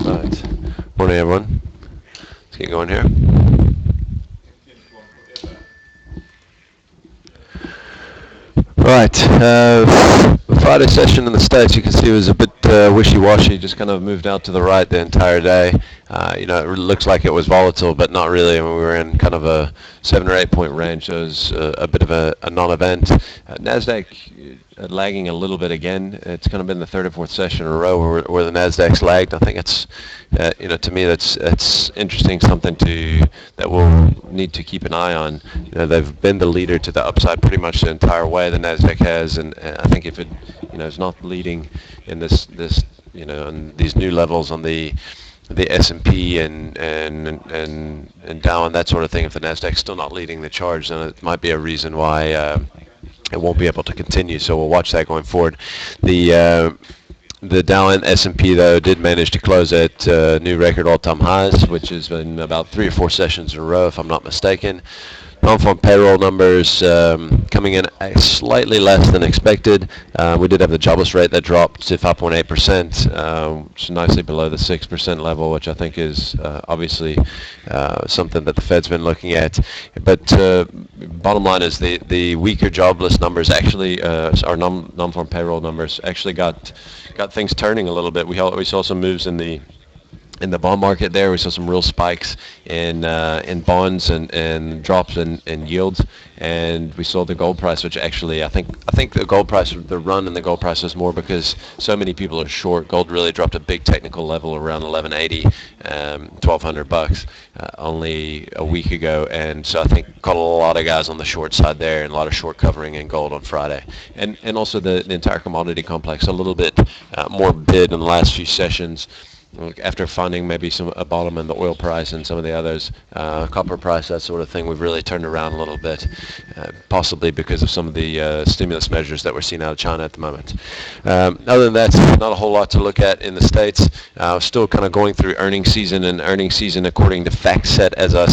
Right. Morning, everyone. Let's get going here. Right. The Friday session in the States, you can see, was a bit wishy-washy, just kind of moved out to the right the entire day. It looks like it was volatile, but not really. I mean, we were in kind of a 7 or 8 point range, so it was a bit of a non-event. Nasdaq lagging a little bit again. It's kind of been the third or fourth session in a row where the Nasdaq's lagged. I think it's, to me, that's interesting, something that we'll need to keep an eye on. They've been the leader to the upside pretty much the entire way. The Nasdaq has, and I think if it, is not leading in this, on these new levels on the S&P and Dow and that sort of thing, if the Nasdaq's still not leading the charge, then it might be a reason why it won't be able to continue. So we'll watch that going forward. The Dow and S&P, though, did manage to close at new record all-time highs, which has been about 3 or 4 sessions in a row, if I'm not mistaken. Non-farm payroll numbers coming in slightly less than expected. We did have the jobless rate that dropped to 5.8%, which is nicely below the 6% level, which I think is obviously something that the Fed's been looking at. But bottom line is the weaker jobless numbers actually, our non-farm payroll numbers actually got things turning a little bit. We saw some moves in the bond market there. We saw some real spikes in bonds and drops in yields, and we saw the gold price, which actually I think the gold price, the run in the gold price was more because so many people are short. Gold really dropped a big technical level around 1180, $1,200 only a week ago, and so I think caught a lot of guys on the short side there and a lot of short covering in gold on Friday, and also the entire commodity complex a little bit more bid in the last few sessions. After finding maybe a bottom in the oil price and some of the others, copper price, that sort of thing, we've really turned around a little bit, possibly because of some of the stimulus measures that we're seeing out of China at the moment. Other than that, not a whole lot to look at in the States. Still kind of going through earnings season, and earnings season, according to FactSet, as I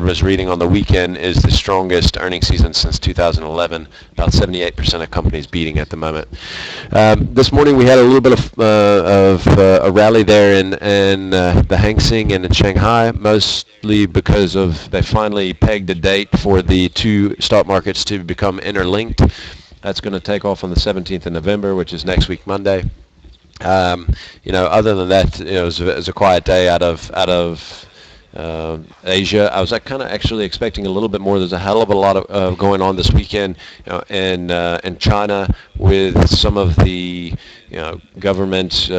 was reading on the weekend, is the strongest earnings season since 2011. About 78% of companies beating at the moment. This morning we had a little bit of a rally there in the Hang Seng and in Shanghai, mostly because they finally pegged a date for the two stock markets to become interlinked. That's going to take off on the 17th of November, which is next week Monday. Other than that, it was a quiet day out of Asia. I was kind of actually expecting a little bit more. There's a hell of a lot of going on this weekend, in China, with some of the government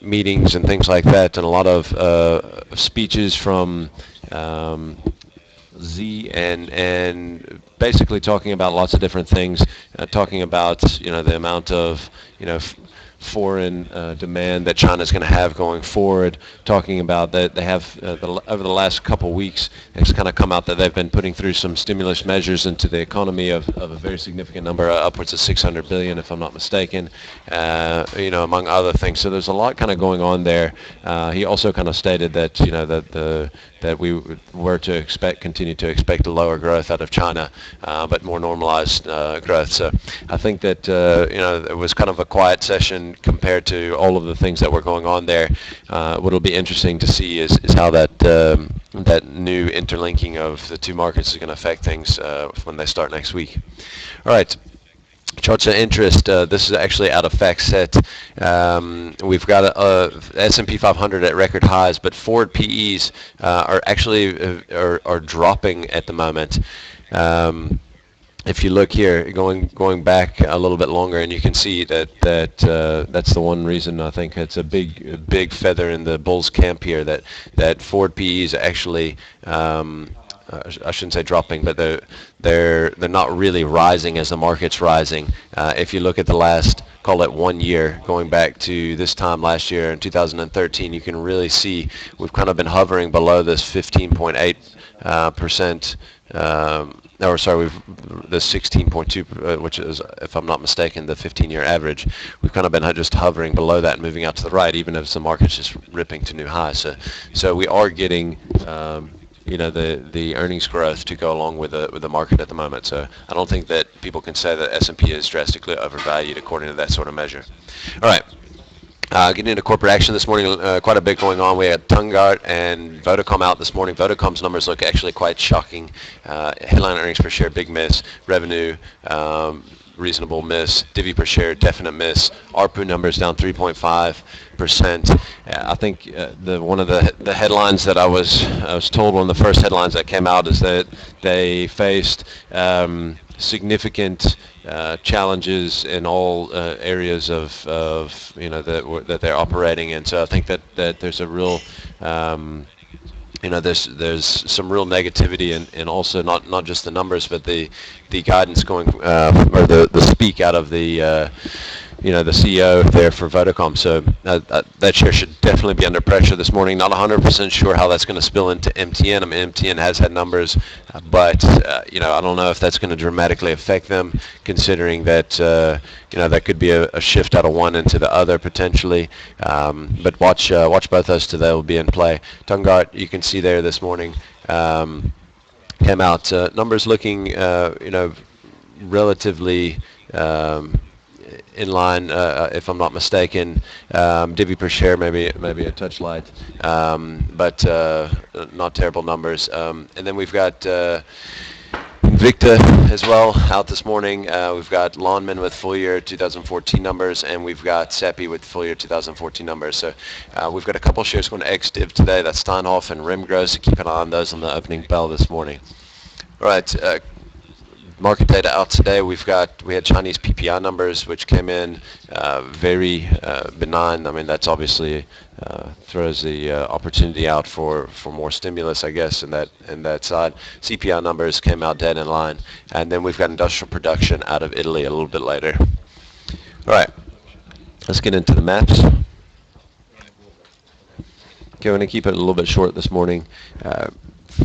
meetings and things like that, and a lot of speeches from Xi and basically talking about lots of different things, talking about the amount of foreign demand that China's going to have going forward, talking about that they have over the last couple weeks, it's kind of come out that they've been putting through some stimulus measures into the economy of a very significant number, upwards of 600 billion, if I'm not mistaken, among other things. So there's a lot kind of going on there. He also kind of stated that that we were to continue to expect a lower growth out of China, but more normalized growth. So I think that it was kind of a quiet session compared to all of the things that were going on there. What'll be interesting to see is how that new interlinking of the two markets is going to affect things when they start next week. All right. Charts of interest. This is actually out of FactSet. We've got S&P 500 at record highs, but forward PEs are actually are dropping at the moment. If you look here, going back a little bit longer, and you can see that that's the one reason I think it's a big feather in the bulls camp here, that forward PEs actually. I shouldn't say dropping, but they're not really rising as the market's rising. If you look at the last, call it 1 year, going back to this time last year in 2013, you can really see we've kind of been hovering below this 15.8%. The 16.2, which is, if I'm not mistaken, the 15-year average. We've kind of been just hovering below that and moving out to the right, even if the market's just ripping to new highs. So we are getting the earnings growth to go along with the market at the moment. So I don't think that people can say that S&P is drastically overvalued according to that sort of measure. All right. Getting into corporate action this morning, quite a bit going on. We had Tungart and Vodacom out this morning. Vodacom's numbers look actually quite shocking. Headline earnings per share, big miss. Revenue, reasonable miss. Divi per share, definite miss. ARPU numbers down 3.5%. I think one of the headlines that I was told, one of the first headlines that came out, is that they faced significant challenges in all areas of that they're operating in. So I think that there's a real there's some real negativity and also not just the numbers, but the guidance going or the speak out of the CEO there for Vodacom. So that share should definitely be under pressure this morning. Not 100% sure how that's going to spill into MTN. I mean, MTN has had numbers, but I don't know if that's going to dramatically affect them, considering that that could be a shift out of one into the other potentially. But watch both those two. They will be in play. Tungart, you can see there this morning, came out numbers looking relatively in line, if I'm not mistaken. Divi per share maybe a touch light, but not terrible numbers. And then we've got Invicta as well out this morning. We've got Lawnman with full year 2014 numbers, and we've got Seppi with full year 2014 numbers. So we've got a couple shares going to ex-div today. That's Steinhoff and Rimgro, so keep an eye on those on the opening bell this morning. All right. Market data out today. We had Chinese PPI numbers, which came in very benign. I mean, that's obviously throws the opportunity out for more stimulus, I guess, in that side. CPI numbers came out dead in line, and then we've got industrial production out of Italy a little bit later. All right, let's get into the maps. Okay, we're going to keep it a little bit short this morning.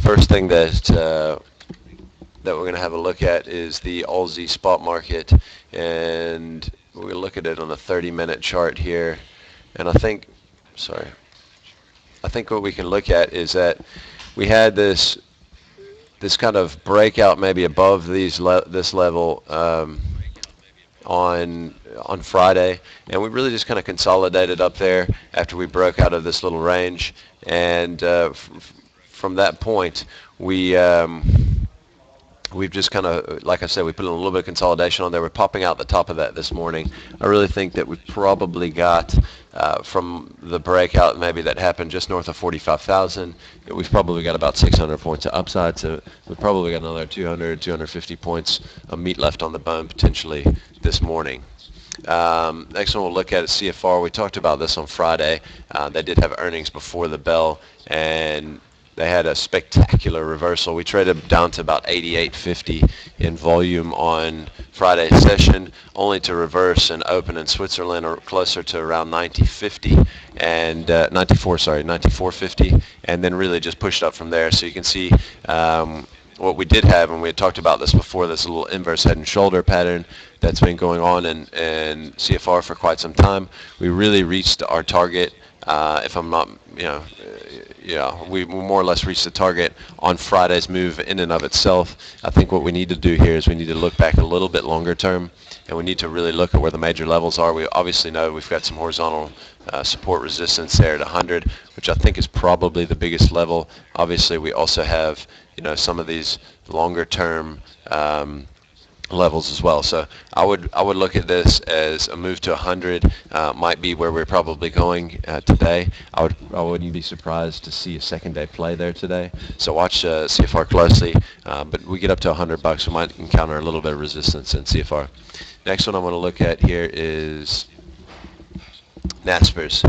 First thing that we're going to have a look at is the Aussie spot market, and we're going to look at it on a 30-minute chart here. And I think what we can look at is that we had this kind of breakout maybe above this level on Friday, and we really just kind of consolidated up there after we broke out of this little range. And from that point, we've just kind of, like I said, we put a little bit of consolidation on there. We're popping out the top of that this morning. I really think that we probably got from the breakout maybe that happened just north of 45,000. We've probably got about 600 points of upside, so we've probably got another 250 points of meat left on the bone potentially this morning. Next one we'll look at is CFR. We talked about this on Friday. They did have earnings before the bell, and they had a spectacular reversal. We traded down to about 88.50 in volume on Friday's session, only to reverse and open in Switzerland or closer to around 90.50 and 94.50, and then really just pushed up from there. So you can see what we did have, and we had talked about this before, this little inverse head and shoulder pattern that's been going on in CFR for quite some time. We really reached our target. If I'm not, we more or less reached the target on Friday's move in and of itself. I think what we need to do here is we need to look back a little bit longer term, and we need to really look at where the major levels are. We obviously know we've got some horizontal support resistance there at 100, which I think is probably the biggest level. Obviously, we also have, some of these longer term levels as well. So I would look at this as a move to 100 might be where we're probably going today. I wouldn't be surprised to see a second day play there today. So watch CFR closely. But we get up to $100, we might encounter a little bit of resistance in CFR. Next one I want to look at here is Naspers.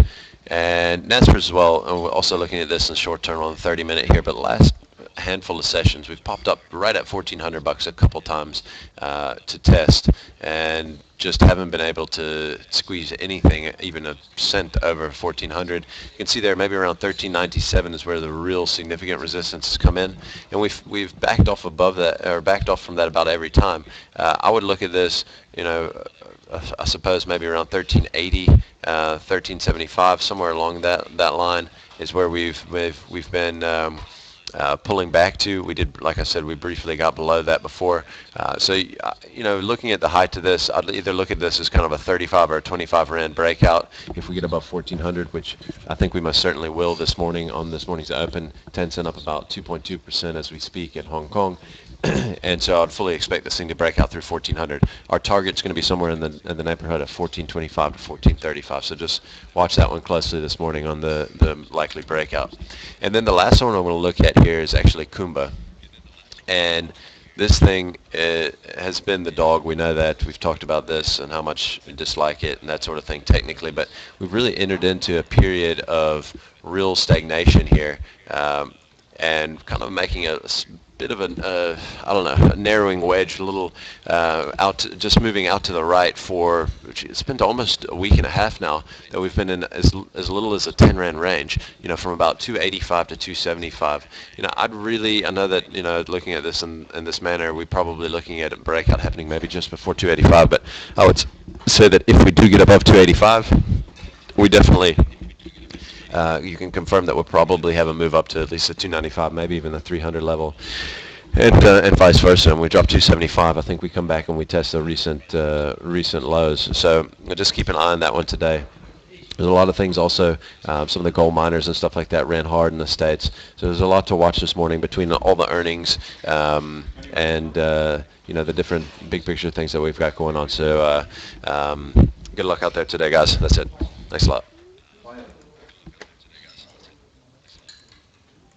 And Naspers as well. And we're also looking at this in short term on the 30-minute here, but last handful of sessions we've popped up right at $1,400 a couple times to test, and just haven't been able to squeeze anything even a cent over 1,400. You can see there maybe around 1397 is where the real significant resistance has come in, and we've backed off above that, or backed off from that about every time. I would look at this, I suppose maybe around 1380, 1375, somewhere along that line is where we've been pulling back to. We did, like I said, we briefly got below that before. Looking at the height of this, I'd either look at this as kind of a 35 or a 25 rand breakout. If we get above 1400, which I think we most certainly will this morning on this morning's open, Tencent up about 2.2% as we speak in Hong Kong. And so I'd fully expect this thing to break out through 1400. Our target's going to be somewhere in the neighborhood of 1425 to 1435. So just watch that one closely this morning on the likely breakout. And then the last one I want to look at here is actually Kumba. And this thing has been the dog. We know that. We've talked about this and how much we dislike it and that sort of thing technically. But we've really entered into a period of real stagnation here, and kind of making a bit of a narrowing wedge, a little just moving out to the right for, it's been almost a week and a half now that we've been in as little as a 10 rand range, from about 285 to 275. I know that, looking at this in this manner, we're probably looking at a breakout happening maybe just before 285, but I would say that if we do get above 285, we definitely you can confirm that we'll probably have a move up to at least the 295, maybe even the 300 level, and vice versa. And we drop 275. I think we come back and we test the recent lows. So just keep an eye on that one today. There's a lot of things also. Some of the gold miners and stuff like that ran hard in the States. So there's a lot to watch this morning between all the earnings and the different big picture things that we've got going on. So good luck out there today, guys. That's it. Thanks a lot.